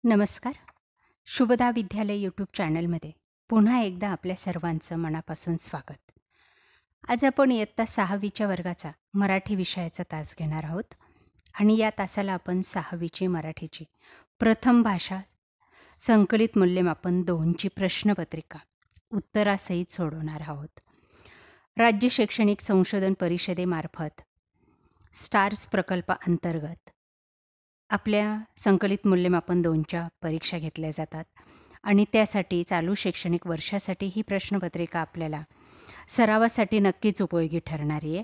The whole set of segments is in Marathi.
नमस्कार. शुभदा विद्यालय यूट्यूब चॅनलमध्ये पुन्हा एकदा आपल्या सर्वांचं मनापासून स्वागत. आज आपण इयत्ता 6वीच्या वर्गाचा मराठी विषयाचा तास घेणार आहोत आणि या तासाला आपण 6वीची मराठीची प्रथम भाषा संकलित मूल्यमापन 2ची प्रश्नपत्रिका उत्तरासहित सोडवणार आहोत. राज्य शैक्षणिक संशोधन परिषदेमार्फत स्टार्स प्रकल्पाअंतर्गत आपल्या संकलित मूल्यमापन 2च्या परीक्षा घेतल्या जातात आणि त्यासाठी चालू शैक्षणिक वर्षासाठी ही प्रश्नपत्रिका आपल्याला सरावासाठी नक्कीच उपयोगी ठरणारी आहे.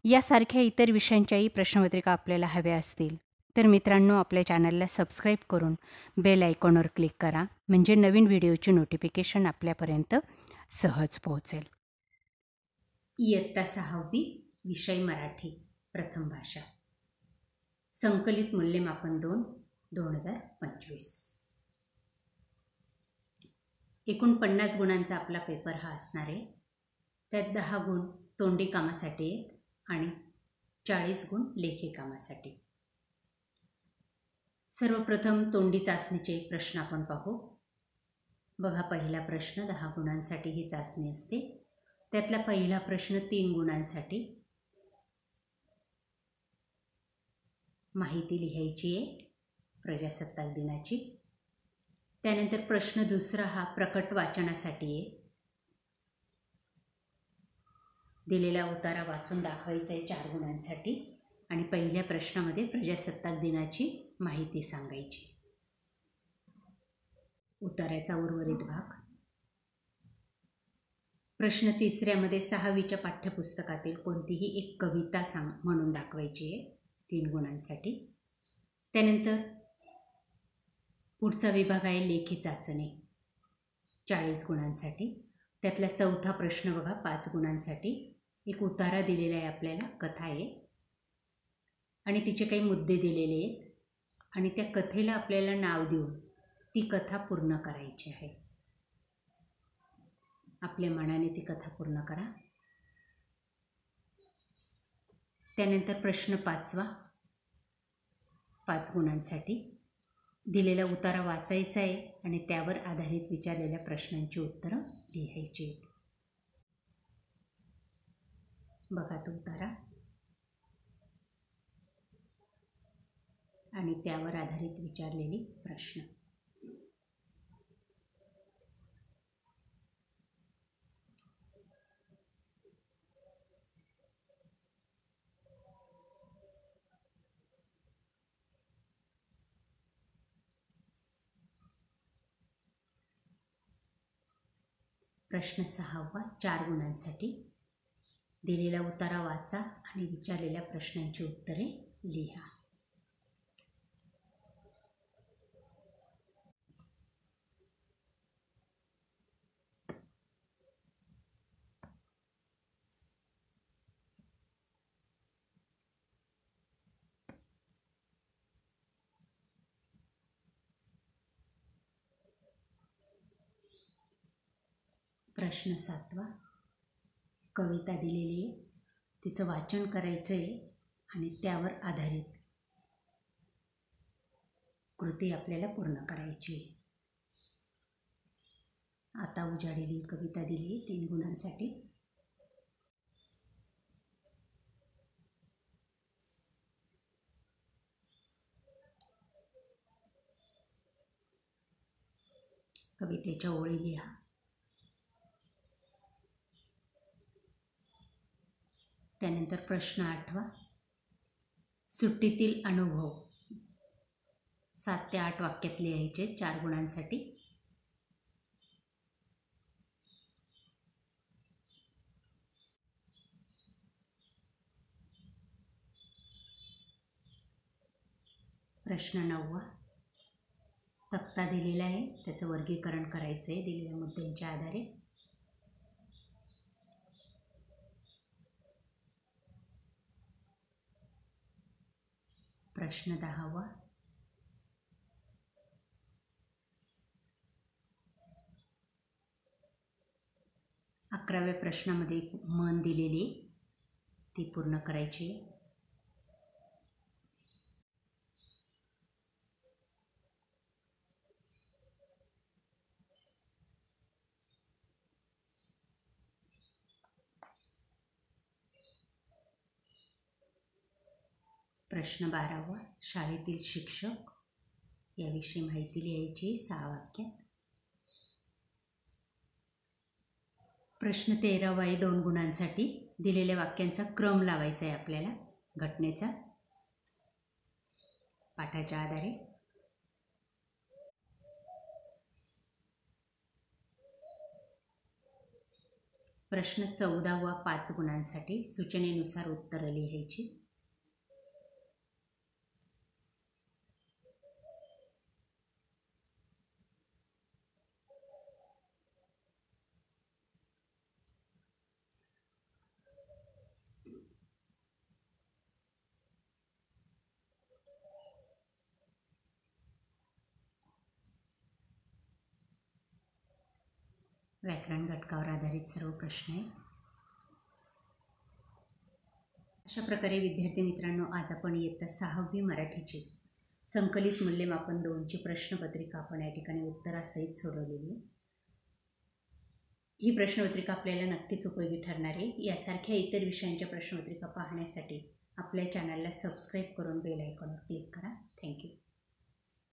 यासारख्या इतर विषयांच्याही प्रश्नपत्रिका आपल्याला हव्या असतील तर मित्रांनो, आपल्या चॅनलला सबस्क्राईब करून बेल आयकॉनवर क्लिक करा, म्हणजे नवीन व्हिडिओची नोटिफिकेशन आपल्यापर्यंत सहज पोहोचेल. इयत्ता 6वी विषय मराठी प्रथम भाषा संकलित मूल्यमापन 2 2025. एकूण 50 गुणांचा आपला पेपर हा असणार आहे. त्यात 10 गुण तोंडी कामासाठी आहेत आणि 40 गुण लेखी कामासाठी. सर्वप्रथम तोंडी चाचणीचे प्रश्न आपण पाहू. बघा, पहिला प्रश्न 10 गुणांसाठी ही चाचणी असते. त्यातला पहिला प्रश्न 3 गुणांसाठी. माहिती लिहायची आहे प्रजासत्ताक दिनाची. त्यानंतर प्रश्न दुसरा हा प्रकट वाचनासाठी आहे. दिलेला उतारा वाचून दाखवायचा आहे 4 गुणांसाठी आणि पहिल्या प्रश्नामध्ये प्रजासत्ताक दिनाची माहिती सांगायची. उतार्याचा उर्वरित भाग. प्रश्न तिसऱ्यामध्ये 6वीच्या पाठ्यपुस्तकातील कोणतीही एक कविता म्हणून दाखवायची आहे 3 गुणांसाठी. त्यानंतर पुढचा विभाग आहे लेखी चाचणी 40 गुणांसाठी. त्यातला चौथा प्रश्न बघा 5 गुणांसाठी. एक उतारा दिलेला आहे आपल्याला, कथा आहे आणि तिचे काही मुद्दे दिलेले आहेत आणि त्या कथेला आपल्याला नाव देऊन ती कथा पूर्ण करायची आहे. आपल्या मनाने ती कथा पूर्ण करा. त्यानंतर प्रश्न 5वा 5 गुणांसाठी. दिलेला उतारा वाचायचा आहे आणि त्यावर आधारित विचारलेल्या प्रश्नांची उत्तरं लिहायची आहेत. बघा तो उतारा आणि त्यावर आधारित विचारलेली प्रश्न. प्रश्न 6वा 4 गुणांसाठी. दिलेला उतारा वाचा आणि विचारलेल्या प्रश्नांची उत्तरे लिहा. प्रश्न 7वा कविता दिलेली आहे, तिचं वाचन करायचं आहे आणि त्यावर आधारित कृती आपल्याला पूर्ण करायची आहे. आता उजाडलेली कविता दिली आहे 3 गुणांसाठी. कवितेच्या ओळी लिहा. त्यानंतर प्रश्न 8वा सुट्टीतील अनुभव 7 ते 8 वाक्यात लिहायचे 4 गुणांसाठी. प्रश्न 9वा तक्ता दिलेला आहे, त्याचं वर्गीकरण करायचं आहे दिलेल्या मुद्द्यांच्या आधारे. प्रश्न 10वा अकराव्या प्रश्नामध्ये एक मन दिलेली ती पूर्ण करायची. प्रश्न 12वा, शाळेतील शिक्षक याविषयी माहिती लिहायची 6 वाक्यात. प्रश्न 13वा आहे 2 गुणांसाठी. दिलेल्या वाक्यांचा क्रम लावायचा आहे आपल्याला घटनेचा पाठाच्या आधारे. प्रश्न 14वा 5 गुणांसाठी. सूचनेनुसार उत्तरं लिहायची. व्याकरण घटकावर आधारित सर्व प्रश्न आहेत. अशा प्रकारे विद्यार्थी मित्रांनो, आज आपण इयत्ता 6वी मराठीची संकलित मूल्यमापन 2ची प्रश्नपत्रिका आपण या ठिकाणी उत्तरासहित सोडवलेली आहे. ही प्रश्नपत्रिका आपल्याला नक्कीच उपयोगी ठरणार आहे. यासारख्या इतर विषयांच्या प्रश्नपत्रिका पाहण्यासाठी आपल्या चॅनलला सबस्क्राईब करून बेल आयकॉनवर क्लिक करा. थँक्यू.